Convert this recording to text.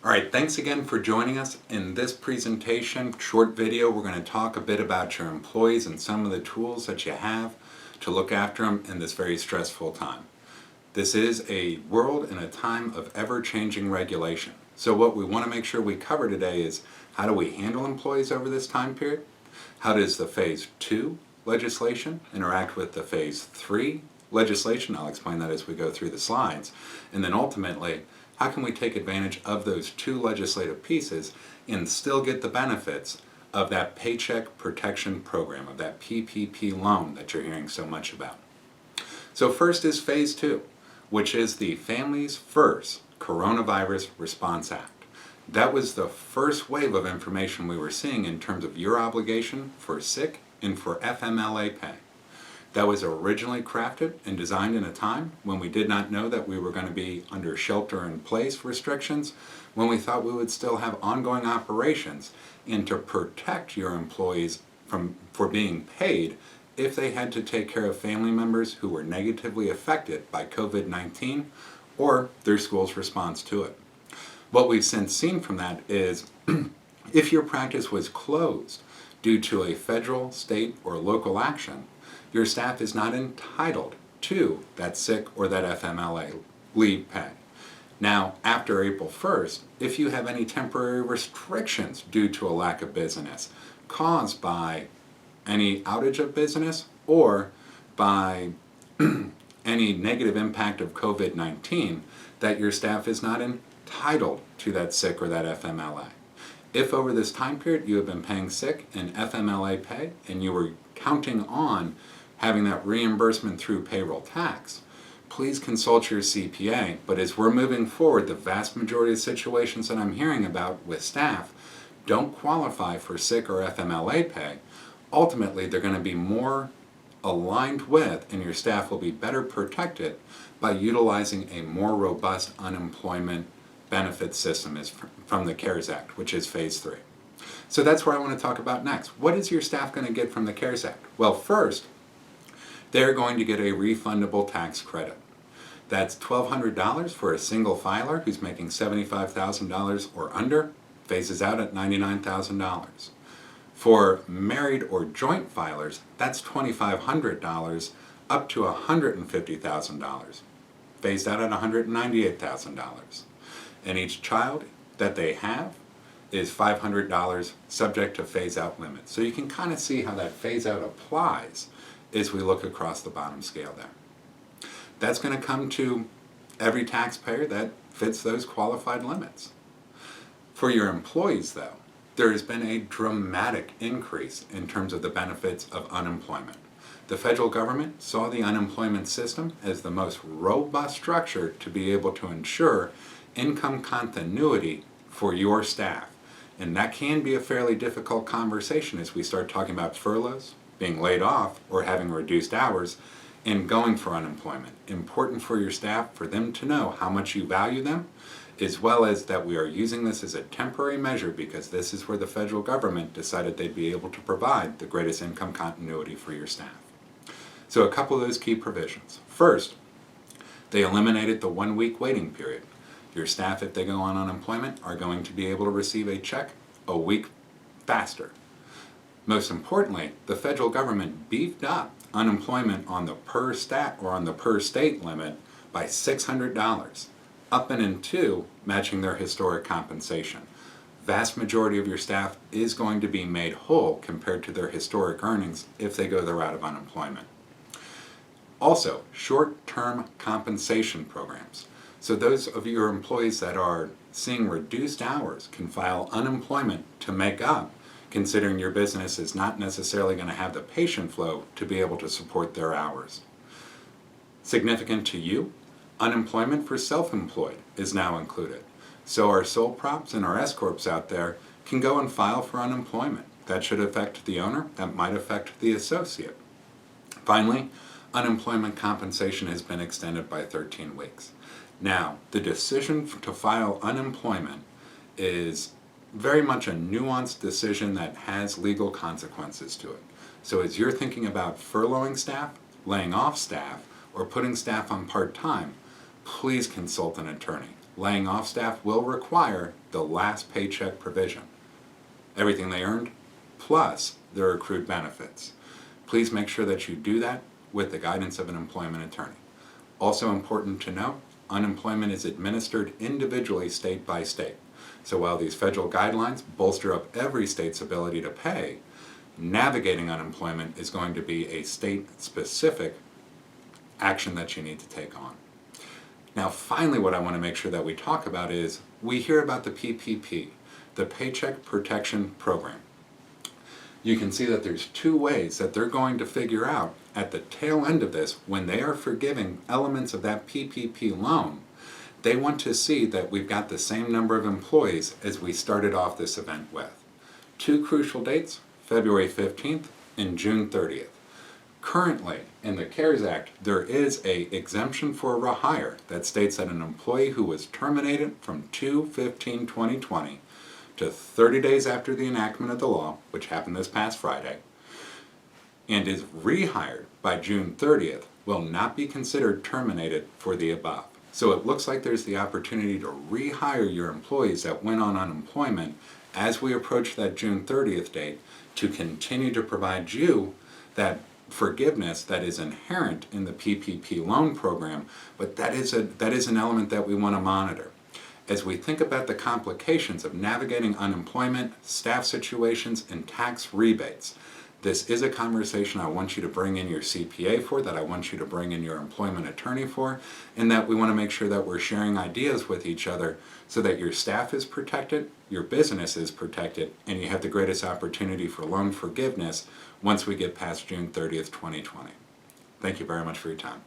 All right, thanks again for joining us. In this presentation, short video, we're going to talk a bit about your employees and some of the tools that you have to look after them in this very stressful time. This is a world and a time of ever-changing regulation. So what we want to make sure we cover today is how do we handle employees over this time period? How does the Phase 2 legislation interact with the Phase 3 legislation? I'll explain that as we go through the slides. And then ultimately, how can we take advantage of those two legislative pieces and still get the benefits of that Paycheck Protection Program, of that PPP loan that you're hearing so much about? So first is Phase 2, which is the Families First Coronavirus Response Act. That was the first wave of information we were seeing in terms of your obligation for sick and for FMLA pay. That was originally crafted and designed in a time when we did not know that we were going to be under shelter-in-place restrictions, when we thought we would still have ongoing operations, and to protect your employees for being paid if they had to take care of family members who were negatively affected by COVID-19 or their school's response to it. What we've since seen from that is if your practice was closed due to a federal, state, or local action, your staff is not entitled to that sick or that FMLA leave pay. Now, after April 1st, if you have any temporary restrictions due to a lack of business caused by any outage of business or by any negative impact of COVID-19, that your staff is not entitled to that sick or that FMLA. If over this time period you have been paying sick and FMLA pay and you were counting on having that reimbursement through payroll tax, please consult your CPA. But as we're moving forward, the vast majority of situations that I'm hearing about with staff don't qualify for sick or FMLA pay. Ultimately, they're going to be more aligned with, and your staff will be better protected by utilizing a more robust unemployment benefit system is from the CARES Act, which is Phase 3. So that's where I want to talk about next. What is your staff going to get from the CARES Act? Well, first, they're going to get a refundable tax credit. That's $1,200 for a single filer who's making $75,000 or under, phases out at $99,000. For married or joint filers, that's $2,500 up to $150,000, phased out at $198,000. And each child that they have is $500 subject to phase-out limits. So you can kind of see how that phase-out applies as we look across the bottom scale there. That's going to come to every taxpayer that fits those qualified limits. For your employees, though, there has been a dramatic increase in terms of the benefits of unemployment. The federal government saw the unemployment system as the most robust structure to be able to ensure income continuity for your staff. And that can be a fairly difficult conversation as we start talking about furloughs, being laid off, or having reduced hours, and going for unemployment. Important for your staff, for them to know how much you value them, as well as that we are using this as a temporary measure because this is where the federal government decided they'd be able to provide the greatest income continuity for your staff. So a couple of those key provisions. First, they eliminated the 1-week waiting period. Your staff, if they go on unemployment, are going to be able to receive a check a week faster. Most importantly, the federal government beefed up unemployment on the per stat or on the per state limit by $600, up and into matching their historic compensation. Vast majority of your staff is going to be made whole compared to their historic earnings if they go the route of unemployment. Also, short-term compensation programs. So those of your employees that are seeing reduced hours can file unemployment to make up, considering your business is not necessarily going to have the patient flow to be able to support their hours. Significant to you, unemployment for self-employed is now included. So our sole props and our S-corps out there can go and file for unemployment. That should affect the owner, that might affect the associate. Finally, unemployment compensation has been extended by 13 weeks. Now, the decision to file unemployment is very much a nuanced decision that has legal consequences to it. So as you're thinking about furloughing staff, laying off staff, or putting staff on part-time, please consult an attorney. laying off staff will require the last paycheck provision. Everything they earned, plus their accrued benefits. Please make sure that you do that with the guidance of an employment attorney. Also important to note, unemployment is administered individually state by state. So while these federal guidelines bolster up every state's ability to pay, navigating unemployment is going to be a state-specific action that you need to take on. Now finally, what I want to make sure that we talk about is, we hear about the PPP, the Paycheck Protection Program. You can see that there's two ways that they're going to figure out at the tail end of this, when they are forgiving elements of that PPP loan, they want to see that we've got the same number of employees as we started off this event with. Two crucial dates, February 15th and June 30th. Currently, in the CARES Act, there is an exemption for rehire that states that an employee who was terminated from 2/15/2020 to 30 days after the enactment of the law, which happened this past Friday, and is rehired by June 30th, will not be considered terminated for the above. So it looks like there's the opportunity to rehire your employees that went on unemployment as we approach that June 30th date, to continue to provide you that forgiveness that is inherent in the PPP loan program, but that is an element that we want to monitor. As we think about the complications of navigating unemployment, staff situations, and tax rebates, this is a conversation I want you to bring in your CPA for, that I want you to bring in your employment attorney for, and that we want to make sure that we're sharing ideas with each other so that your staff is protected, your business is protected, and you have the greatest opportunity for loan forgiveness once we get past June 30th, 2020. Thank you very much for your time.